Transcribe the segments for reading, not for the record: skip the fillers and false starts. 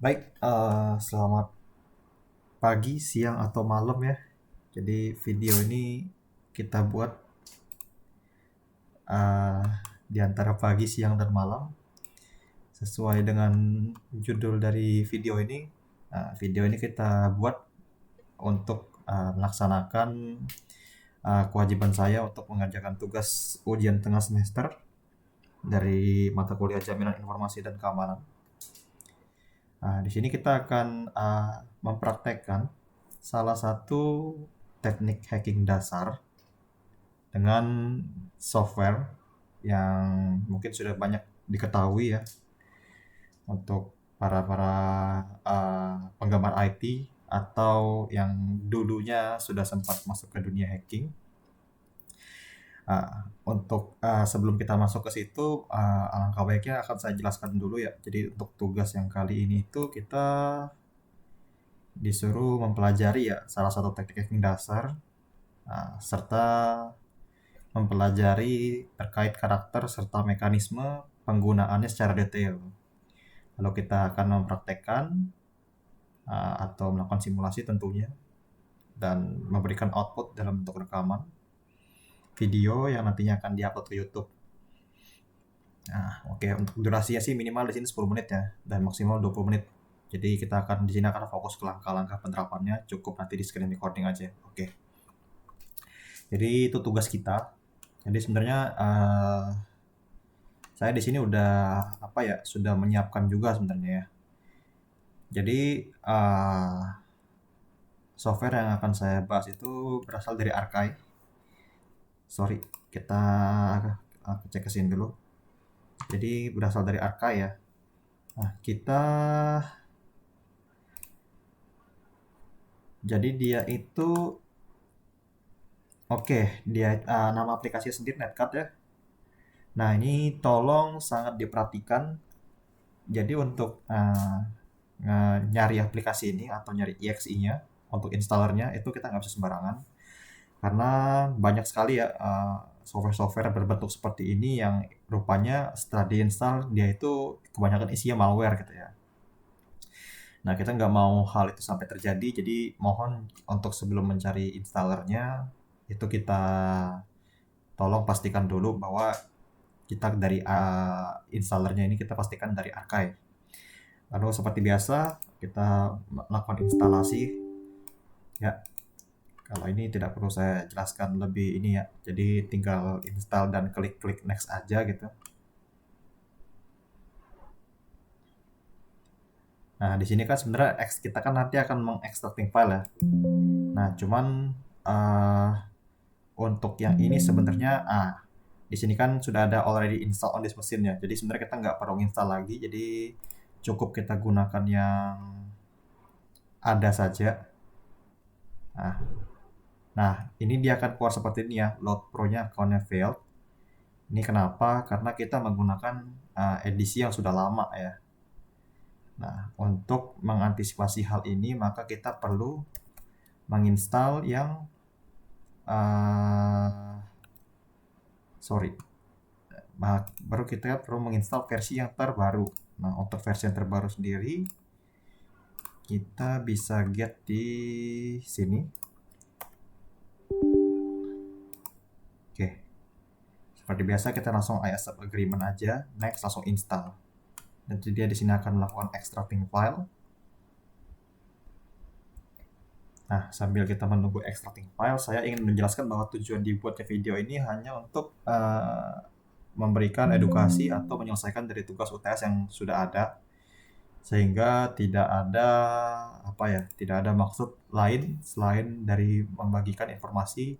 Baik, selamat pagi, siang, atau malam ya. Jadi video ini kita buat uh, di antara pagi, siang, dan malam. Sesuai dengan judul dari video ini, video ini kita buat untuk melaksanakan kewajiban saya untuk mengerjakan tugas ujian tengah semester dari mata kuliah Jaminan Informasi dan Keamanan. Di sini kita akan mempraktekkan salah satu teknik hacking dasar dengan software yang mungkin sudah banyak diketahui ya untuk para penggemar IT atau yang dulunya sudah sempat masuk ke dunia hacking. Untuk sebelum kita masuk ke situ, alangkah baiknya akan saya jelaskan dulu ya. Jadi untuk tugas yang kali ini itu kita disuruh mempelajari ya salah satu teknik hacking dasar, serta mempelajari terkait karakter serta mekanisme penggunaannya secara detail. Lalu kita akan mempraktekkan atau melakukan simulasi tentunya dan memberikan output dalam bentuk rekaman video yang nantinya akan diupload ke YouTube. Oke, untuk durasinya sih minimal di sini 10 menit ya dan maksimal 20 menit. Jadi kita akan di sini akan fokus ke langkah-langkah penerapannya, cukup nanti di screen recording aja. Oke. Jadi itu tugas kita. Jadi sebenarnya saya di sini udah sudah menyiapkan juga sebenarnya ya. Jadi software yang akan saya bahas itu berasal dari Arkai. Sorry, kita cek ke sini dulu. Jadi berasal dari Arkai ya. Kita jadi dia itu dia nama aplikasinya sendiri Netcat ya. Nah, ini tolong sangat diperhatikan. Jadi untuk nyari aplikasi ini atau nyari EXE-nya untuk installernya itu kita nggak bisa sembarangan karena banyak sekali ya software-software berbentuk seperti ini yang rupanya setelah diinstal dia itu kebanyakan isinya malware gitu ya. Nah, kita nggak mau hal itu sampai terjadi, jadi mohon untuk sebelum mencari installernya itu kita tolong pastikan dulu bahwa kita dari installernya ini kita pastikan dari Archive. Lalu seperti biasa kita melakukan instalasi ya. Kalau ini tidak perlu saya jelaskan lebih ini ya. Jadi tinggal install dan klik-klik next aja gitu. Nah, di sini kan sebenarnya kita kan nanti akan mengekstrakting file ya. Nah, cuman untuk yang ini sebenarnya di sini kan sudah ada already install on this machine ya. Jadi sebenarnya kita nggak perlu install lagi. Jadi cukup kita gunakan yang ada saja. Nah, nah ini dia akan keluar seperti ini ya. Load Pro-nya account-nya failed. Ini kenapa? Karena kita menggunakan edisi yang sudah lama ya. Nah, untuk mengantisipasi hal ini maka kita perlu menginstal yang baru kita perlu menginstal versi yang terbaru. Nah, untuk versi yang terbaru sendiri kita bisa get di sini. Oke. Seperti biasa kita langsung I accept agreement aja, next langsung install. Dan dia di sini akan melakukan extracting file. Nah, sambil kita menunggu extracting file, saya ingin menjelaskan bahwa tujuan dibuatnya video ini hanya untuk memberikan edukasi atau menyelesaikan dari tugas UTS yang sudah ada, sehingga tidak ada maksud lain selain dari membagikan informasi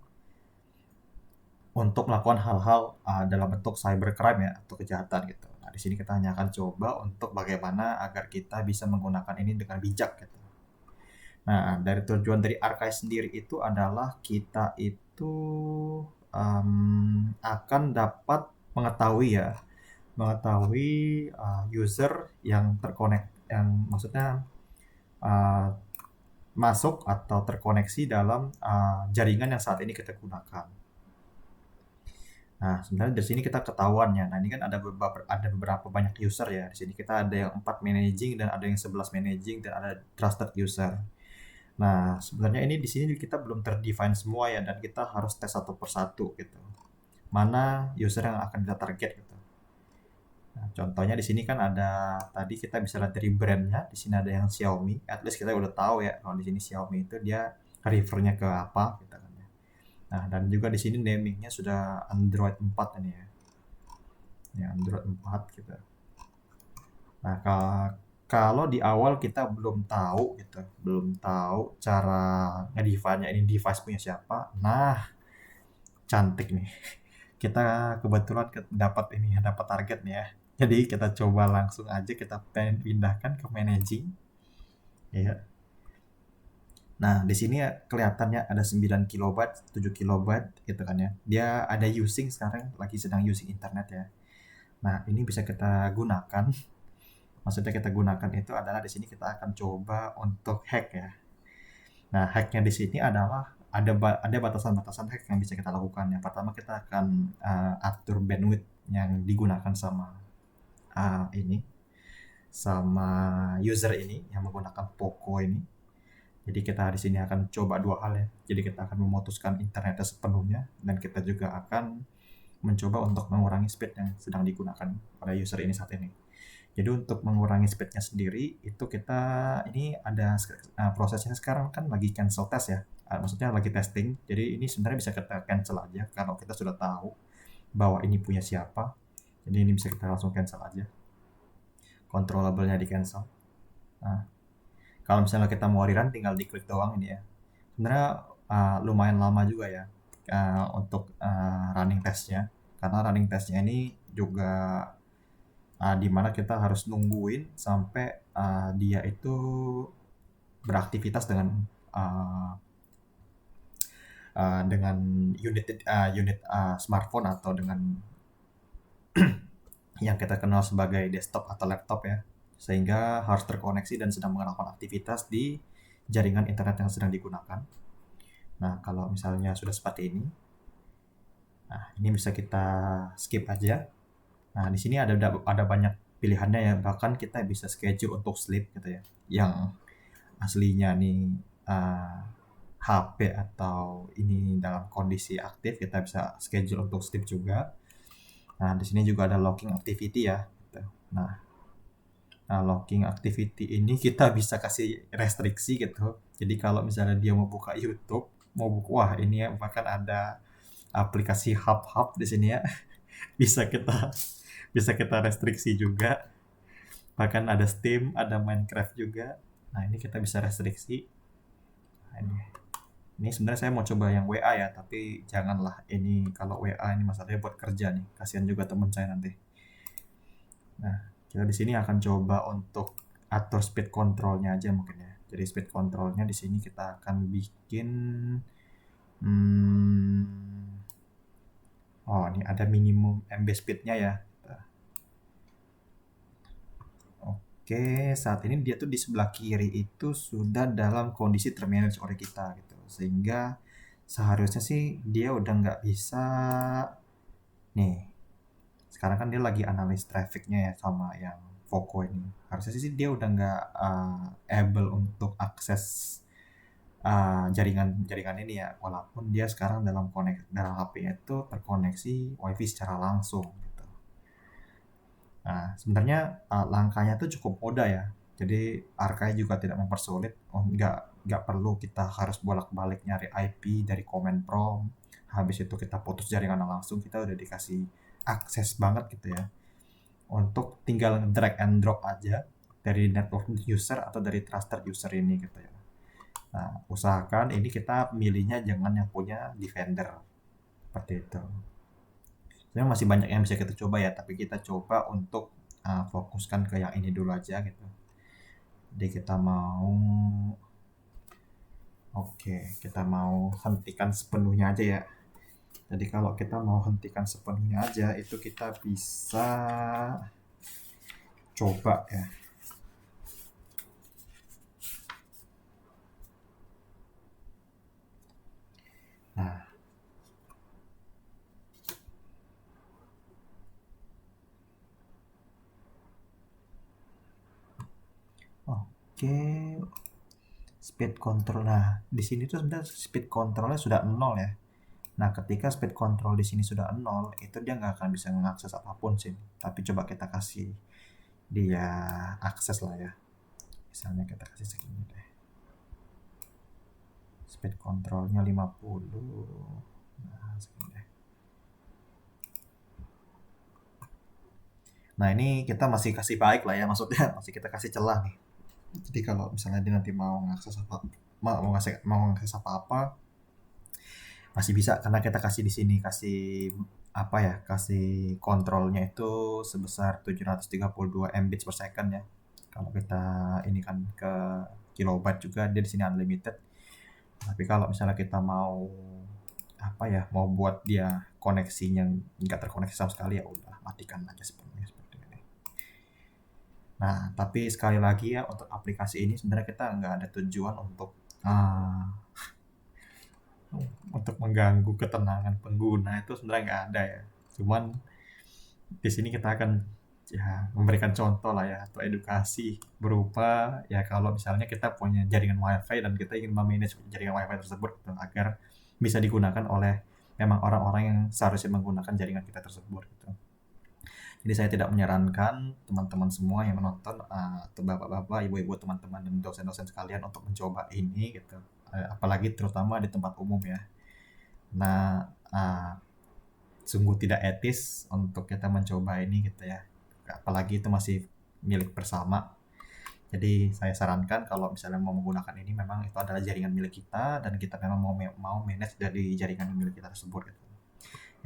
untuk melakukan hal-hal dalam bentuk cybercrime ya atau kejahatan gitu. Nah, di sini kita hanya akan coba untuk bagaimana agar kita bisa menggunakan ini dengan bijak gitu. Nah, dari tujuan dari Archive sendiri itu adalah kita itu akan dapat mengetahui user yang terkonek, yang maksudnya masuk atau terkoneksi dalam jaringan yang saat ini kita gunakan. Nah, sebenarnya dari sini kita ketahuan ya. Nah, ini kan ada beberapa banyak user ya. Di sini kita ada yang 4 managing dan ada yang 11 managing dan ada trusted user. Nah, sebenarnya ini di sini kita belum terdefine semua ya dan kita harus tes satu persatu gitu. Mana user yang akan kita target gitu. Nah, contohnya di sini kan ada tadi kita bisa lihat dari brandnya. Di sini ada yang Xiaomi. At least kita udah tahu ya kalau di sini Xiaomi itu dia refernya ke apa gitu kan ya. Nah, dan juga di sini namingnya sudah Android 4 ini ya. Ini Android 4 gitu. Nah, kalau di awal kita belum tahu gitu, belum tahu cara ngedefine ini device punya siapa. Nah, cantik nih. Kita kebetulan dapat ini ya, dapat target nih ya. Jadi kita coba langsung aja kita pindahkan ke managing ya. Nah, di sini ya kelihatannya ada 9 kilobyte, 7 kilobyte gitu kan ya. Dia ada using sekarang lagi sedang using internet ya. Nah, ini bisa kita gunakan. Maksudnya kita gunakan itu adalah di sini kita akan coba untuk hack ya. Nah, hacknya di sini adalah ada batasan-batasan hack yang bisa kita lakukan. Yang pertama kita akan atur bandwidth yang digunakan ini sama user ini yang menggunakan Poco ini. Jadi kita di sini akan coba dua hal ya. Jadi kita akan memutuskan internetnya sepenuhnya dan kita juga akan mencoba untuk mengurangi speed yang sedang digunakan oleh user ini saat ini. Jadi untuk mengurangi speednya sendiri itu kita ini ada prosesnya sekarang kan lagi cancel test ya. Maksudnya lagi testing. Jadi ini sebenarnya bisa kita cancel aja kalau kita sudah tahu bahwa ini punya siapa. Jadi ini bisa kita langsung cancel aja. Controllable-nya di cancel. Nah, kalau misalnya kita mau rerun tinggal diklik doang ini ya. Sebenarnya lumayan lama juga ya untuk running testnya. Karena running testnya ini juga di mana kita harus nungguin sampai dia itu beraktivitas uh, dengan unit smartphone atau dengan yang kita kenal sebagai desktop atau laptop ya, sehingga harus terkoneksi dan sedang melakukan aktivitas di jaringan internet yang sedang digunakan. Nah, kalau misalnya sudah seperti ini, nah ini bisa kita skip aja. Nah, di sini ada banyak pilihannya ya, bahkan kita bisa schedule untuk sleep gitu ya. Yang aslinya nih uh, HP atau ini dalam kondisi aktif kita bisa schedule untuk sleep juga. Nah, di sini juga ada locking activity ya. Gitu. Nah, locking activity ini kita bisa kasih restriksi gitu. Jadi kalau misalnya dia mau buka YouTube, mau buka wah ini ya bahkan ada aplikasi hub-hub di sini ya. Bisa kita bisa kita restriksi juga. Bahkan ada Steam, ada Minecraft juga. Nah, ini kita bisa restriksi. Nah, ini sebenarnya saya mau coba yang WA ya, tapi janganlah ini kalau WA ini masalahnya buat kerja nih. Kasihan juga teman saya nanti. Nah, kita di sini akan coba untuk atur speed controlnya aja mungkin ya. Jadi speed controlnya di sini kita akan bikin hmm, oh ini ada minimum MB speednya ya. Oke, saat ini dia tuh di sebelah kiri itu sudah dalam kondisi termanage oleh kita gitu. Sehingga seharusnya sih dia udah nggak bisa nih. Sekarang kan dia lagi analis trafficnya ya sama yang Voco ini. Harusnya sih dia udah nggak able untuk akses jaringan ini ya. Walaupun dia sekarang dalam HP-nya itu terkoneksi WiFi secara langsung gitu. Nah, sebenarnya langkahnya tuh cukup mudah ya. Jadi Arkai juga tidak mempersulit. Oh, nggak perlu kita harus bolak-balik nyari IP dari command prompt. Habis itu kita putus jaringan langsung, kita udah dikasih akses banget gitu ya. Untuk tinggal drag and drop aja dari network user atau dari trusted user ini gitu ya. Nah, usahakan ini kita milihnya jangan yang punya Defender seperti itu. Sebenarnya masih banyak yang bisa kita coba ya, tapi kita coba untuk fokuskan ke yang ini dulu aja gitu. Jadi kita mau hentikan sepenuhnya aja ya. Jadi kalau kita mau hentikan sepenuhnya aja, itu kita bisa coba ya. Nah, Oke, speed control. Nah, di sini tuh sebenarnya speed controlnya sudah 0 ya. Nah, ketika speed control di sini sudah 0, itu dia nggak akan bisa mengakses apapun sih. Tapi coba kita kasih dia akses lah ya. Misalnya kita kasih segini deh. Speed controlnya 50. Nah, segini deh. Nah, ini kita masih kasih baik lah ya, maksudnya masih kita kasih celah nih. Jadi kalau misalnya dia nanti mau ngakses apa, mau ngakses apa-apa, masih bisa karena kita kasih di sini kasih apa ya, kasih kontrolnya itu sebesar 732 Mbits per second ya. Kalau kita ini kan ke kilobyte juga dia di sini unlimited. Tapi kalau misalnya kita mau apa ya, mau buat dia koneksinya nggak terkoneksi sama sekali, ya udah matikan aja sepenuhnya seperti ini. Nah, tapi sekali lagi ya, untuk aplikasi ini sebenarnya kita nggak ada tujuan uh, untuk mengganggu ketenangan pengguna, itu sebenarnya nggak ada ya. Cuman di sini kita akan ya memberikan contoh lah ya, atau edukasi berupa ya kalau misalnya kita punya jaringan wifi dan kita ingin memanage jaringan wifi tersebut gitu, agar bisa digunakan oleh memang orang-orang yang seharusnya menggunakan jaringan kita tersebut gitu. Jadi saya tidak menyarankan teman-teman semua yang menonton, atau bapak-bapak, ibu-ibu, teman-teman, dan dosen-dosen sekalian untuk mencoba ini gitu. Apalagi terutama di tempat umum ya. Nah, sungguh tidak etis untuk kita mencoba ini gitu ya. Apalagi itu masih milik bersama. Jadi saya sarankan kalau misalnya mau menggunakan ini, memang itu adalah jaringan milik kita dan kita memang mau manage dari jaringan milik kita tersebut gitu.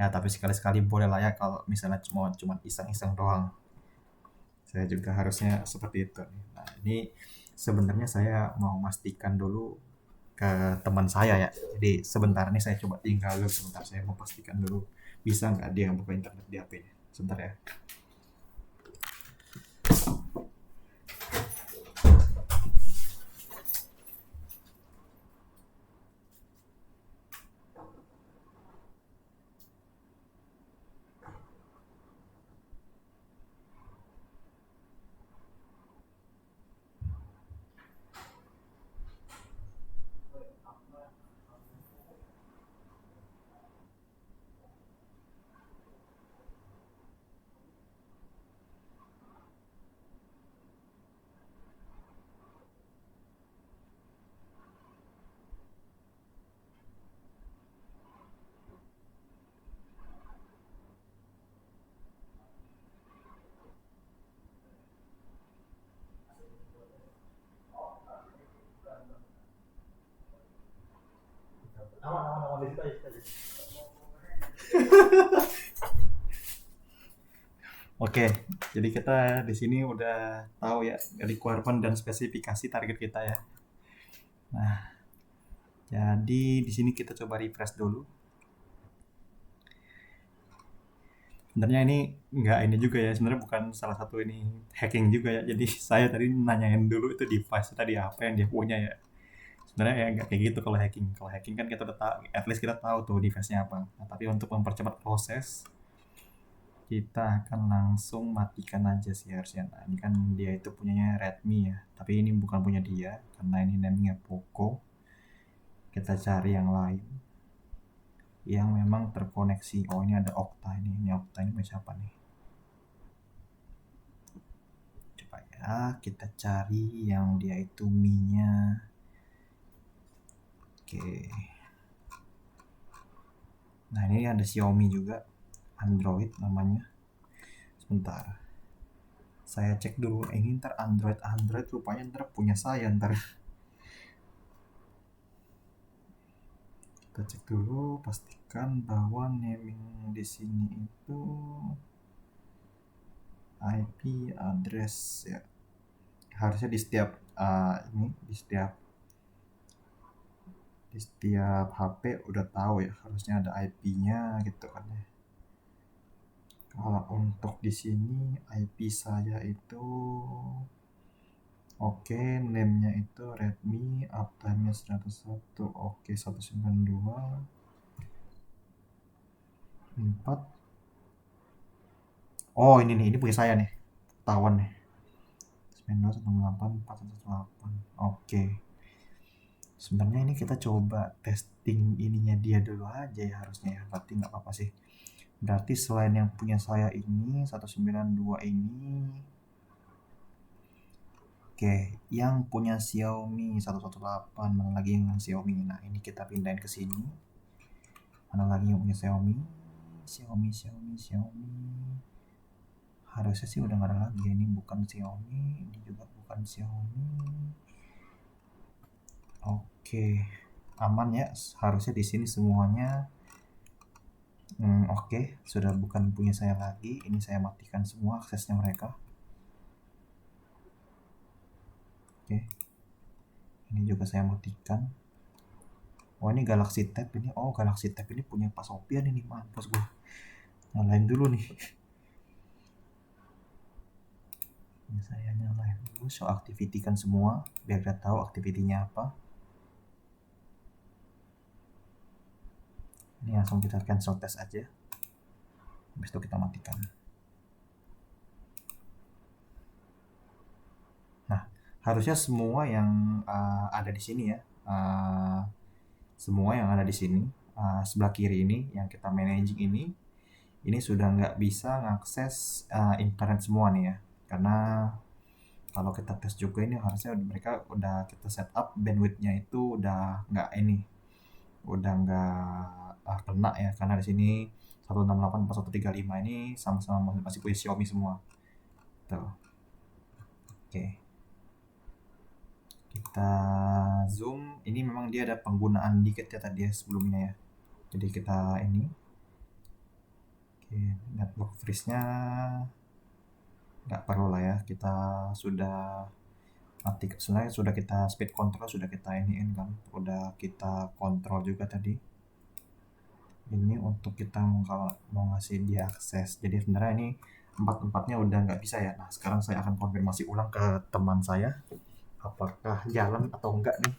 Ya, tapi sekali-sekali boleh lah ya kalau misalnya cuma iseng-iseng doang. Saya juga harusnya seperti itu. Nah, ini sebenarnya saya mau memastikan dulu ke teman saya ya. Jadi sebentar nih saya coba tinggal dulu sebentar, saya mau pastikan dulu bisa nggak dia buka internet di HP-nya. Sebentar ya. Aman, di situ aja. Oke, jadi kita di sini udah tahu ya requirement dan spesifikasi target kita ya. Nah, jadi di sini kita coba refresh dulu. Sebenarnya ini nggak ini juga ya, sebenarnya bukan salah satu ini hacking juga ya. Jadi saya tadi nanyain dulu itu device tadi apa yang dia punya ya. Sebenarnya ya nggak kayak gitu kalau hacking. Kalau hacking kan kita udah tahu, at least kita tahu tuh device-nya apa. Nah, tapi untuk mempercepat proses, kita akan langsung matikan aja sih harusnya. Nah, ini kan dia itu punyanya Redmi ya, tapi ini bukan punya dia karena ini namanya Poco. Kita cari yang lain yang memang terkoneksi. Oh, ini ada Okta ini. Ini Okta ini punya siapa nih? Coba ya, kita cari yang dia itu Mi-nya. Oke. Nah, ini ada Xiaomi juga, Android namanya. Sebentar, saya cek dulu. Ini ntar Android rupanya ntar punya saya ntar. Kita cek dulu, pastikan bahwa naming di sini itu IP address ya. Harusnya di setiap ini di setiap HP udah tahu ya, harusnya ada IP-nya gitu kan ya. Kalau untuk di sini IP saya itu oke, name-nya itu Redmi, uptime-nya 101, oke 192, 4. Oh, ini nih, ini punya saya nih. Ketahuan nih. Windows 168 oke. Sebenarnya ini kita coba testing ininya dia dulu aja ya harusnya ya. Berarti nggak apa-apa sih. Berarti selain yang punya saya ini 192 ini, oke, yang punya Xiaomi 118 mana lagi yang Xiaomi? Nah ini kita pindahin ke sini. Mana lagi yang punya Xiaomi? Xiaomi. Harusnya sih udah nggak ada lagi. Ini bukan Xiaomi, ini juga bukan Xiaomi. Oke, aman ya. Harusnya di sini semuanya. Oke, sudah bukan punya saya lagi. Ini saya matikan semua aksesnya mereka. Oke, ini juga saya matikan. Oh ini Galaxy Tab ini. Oh Galaxy Tab ini punya Pak Sofian ini. Mampus gue. Nyalain dulu nih. Ini saya nyalain dulu. Show activity kan semua. Biar kita tahu aktivitinya apa. Ini langsung kita cancel test aja. Habis itu kita matikan. Nah, harusnya semua yang ada di sini ya, semua yang ada di sini sebelah kiri ini yang kita managing ini sudah nggak bisa ngakses internet semua nih ya, karena kalau kita tes juga ini harusnya mereka udah kita setup bandwidthnya itu udah nggak kena ya, karena di sini 168/135 ini sama-sama masih punya Xiaomi semua. Tuh. Oke. Kita zoom, ini memang dia ada penggunaan dikit ya tadi ya sebelumnya ya. Jadi kita ini. Oke, network freeze-nya nggak perlu lah ya. Kita sudah mati, sebenarnya sudah kita speed control, sudah kita iniin kan. Udah kita kontrol juga tadi. Ini untuk kita mau ngasih dia akses. Jadi sebenarnya ini empat-empatnya udah nggak bisa ya. Nah sekarang saya akan konfirmasi ulang ke teman saya apakah jalan atau enggak nih.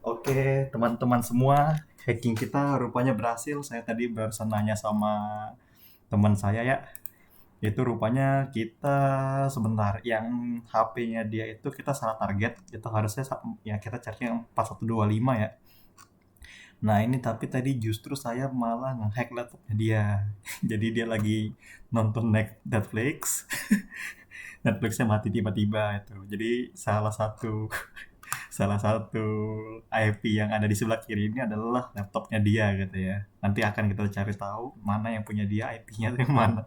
Oke, teman-teman semua, hacking kita rupanya berhasil. Saya tadi barusan nanya sama teman saya ya. Itu rupanya kita sebentar, yang HP-nya dia itu kita salah target. Itu harusnya ya kita cari yang 4125 ya. Nah ini tapi tadi justru saya malah nge-hack laptopnya dia. Jadi dia lagi nonton Netflix. Netflixnya mati tiba-tiba itu. Jadi salah satu IP yang ada di sebelah kiri ini adalah laptopnya dia gitu ya. Nanti akan kita cari tahu mana yang punya dia, IP-nya yang mana.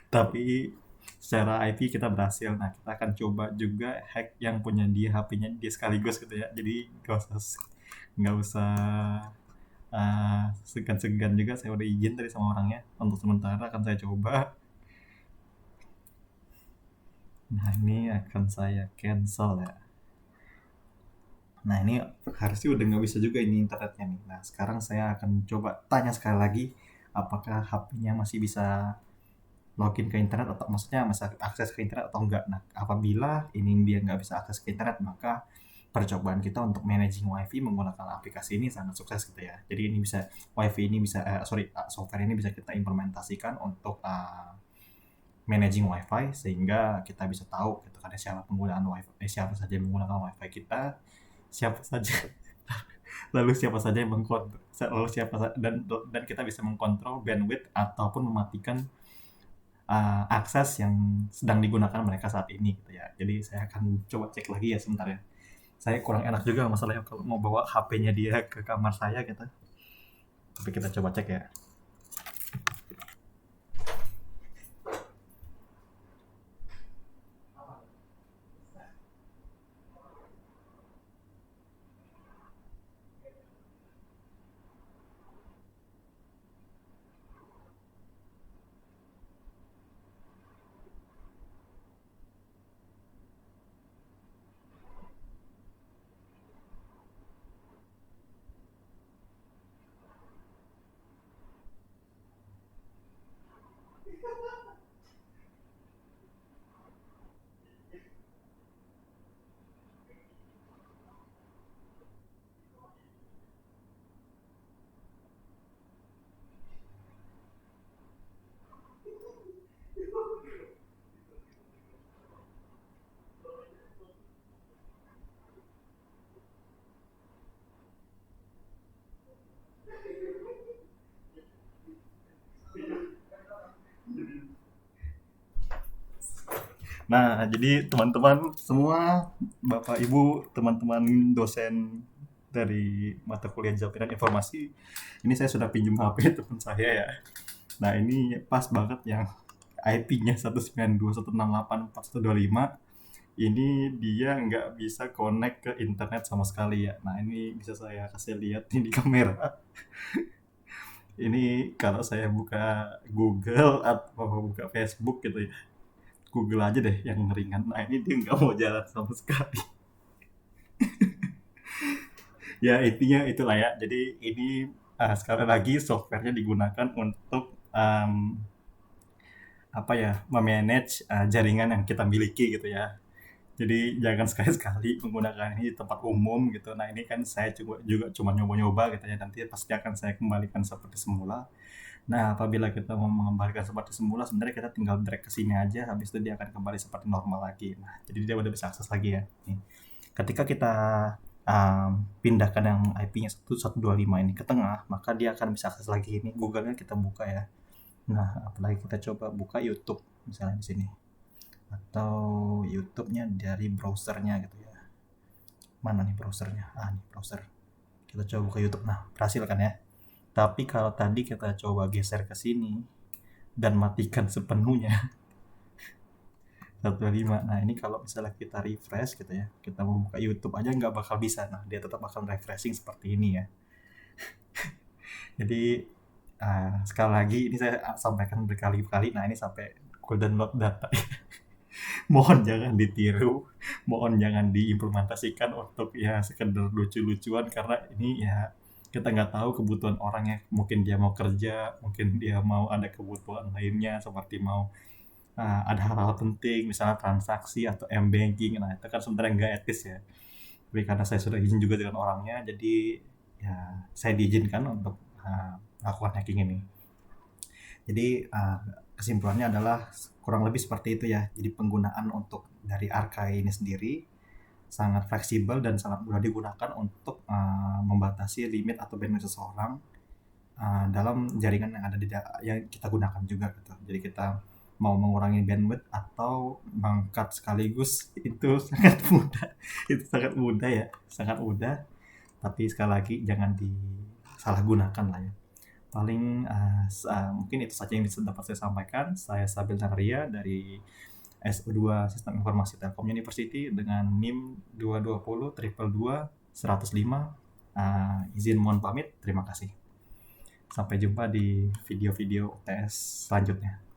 Tapi secara IP kita berhasil. Nah kita akan coba juga hack yang punya dia, HP-nya dia sekaligus gitu ya. Jadi nggak usah segan-segan juga. Saya udah izin tadi sama orangnya. Untuk sementara akan saya coba. Nah ini akan saya cancel ya. Nah ini harusnya udah nggak bisa juga ini internetnya nih. Nah sekarang saya akan coba tanya sekali lagi, apakah HP-nya masih bisa login ke internet atau maksudnya masih akses ke internet atau enggak. Nah apabila ini dia nggak bisa akses ke internet, maka percobaan kita untuk managing WiFi menggunakan aplikasi ini sangat sukses gitu ya. Jadi ini bisa WiFi ini bisa software ini bisa kita implementasikan untuk managing WiFi sehingga kita bisa tahu gitu kan siapa siapa saja yang menggunakan WiFi kita, siapa saja lalu siapa saja yang mengkontrol, lalu dan kita bisa mengkontrol bandwidth ataupun mematikan akses yang sedang digunakan mereka saat ini gitu ya. Jadi saya akan coba cek lagi ya sebentar ya. Saya kurang enak juga masalahnya kalau mau bawa HP-nya dia ke kamar saya gitu. Tapi kita coba cek ya. Nah, jadi teman-teman semua, Bapak Ibu, teman-teman dosen dari mata kuliah Jaminan Informasi, ini saya sudah pinjam HP teman saya ya. Nah, ini pas banget yang IP-nya 192.168.4125. Ini dia nggak bisa connect ke internet sama sekali ya. Nah, ini bisa saya kasih lihat ini di kamera. Ini kalau saya buka Google atau buka Facebook gitu ya, Google aja deh yang ringan. Nah, ini dia nggak mau jalan sama sekali. Ya, intinya itulah ya. Jadi ini sekali lagi softwarenya digunakan untuk apa ya, memanage jaringan yang kita miliki gitu ya. Jadi jangan sekali-sekali menggunakan ini di tempat umum gitu. Nah, ini kan saya juga cuma nyoba-nyoba gitu ya. Nanti pasti akan saya kembalikan seperti semula. Nah, apabila kita mau mengembalikan seperti semula, sebenarnya kita tinggal drag ke sini aja, habis itu dia akan kembali seperti normal lagi. Nah, jadi dia udah bisa akses lagi ya. Nih. Ketika kita pindahkan yang IP-nya 1125 ini ke tengah, maka dia akan bisa akses lagi ini. Google-nya kita buka ya. Nah, apalagi kita coba buka YouTube misalnya di sini. Atau YouTube-nya dari browsernya gitu ya. Mana nih browsernya? Nih browser. Kita coba buka YouTube. Nah, berhasil kan ya? Tapi kalau tadi kita coba geser ke sini dan matikan sepenuhnya 125. Nah, ini kalau misalnya kita refresh gitu ya, kita mau buka YouTube aja nggak bakal bisa. Nah, dia tetap akan refreshing seperti ini ya. Jadi sekali lagi ini saya sampaikan berkali-kali. Nah, ini sampai golden load data. Mohon jangan ditiru, mohon jangan diimplementasikan untuk ya sekedar lucu-lucuan, karena ini ya kita nggak tahu kebutuhan orangnya. Mungkin dia mau kerja, mungkin dia mau ada kebutuhan lainnya seperti mau ada hal-hal penting, misalnya transaksi atau m-banking. Nah, itu kan sebenarnya nggak etis ya. Tapi karena saya sudah izin juga dengan orangnya, jadi ya saya diizinkan untuk melakukan hacking ini. Jadi kesimpulannya adalah kurang lebih seperti itu ya. Jadi penggunaan untuk dari Arkai ini sendiri sangat fleksibel dan sangat mudah digunakan untuk membatasi limit atau bandwidth seseorang dalam jaringan yang ada yang kita gunakan juga gitu. Jadi kita mau mengurangi bandwidth atau mengangkat sekaligus itu sangat mudah. Itu sangat mudah ya, sangat mudah. Tapi sekali lagi jangan disalahgunakan lah ya. Paling mungkin itu saja yang bisa dapat saya sampaikan. Saya Sabil Nanaria dari SU2 Sistem Informasi Telkom University dengan NIM 220 222 105. Izin mohon pamit. Terima kasih. Sampai jumpa di video-video UTS selanjutnya.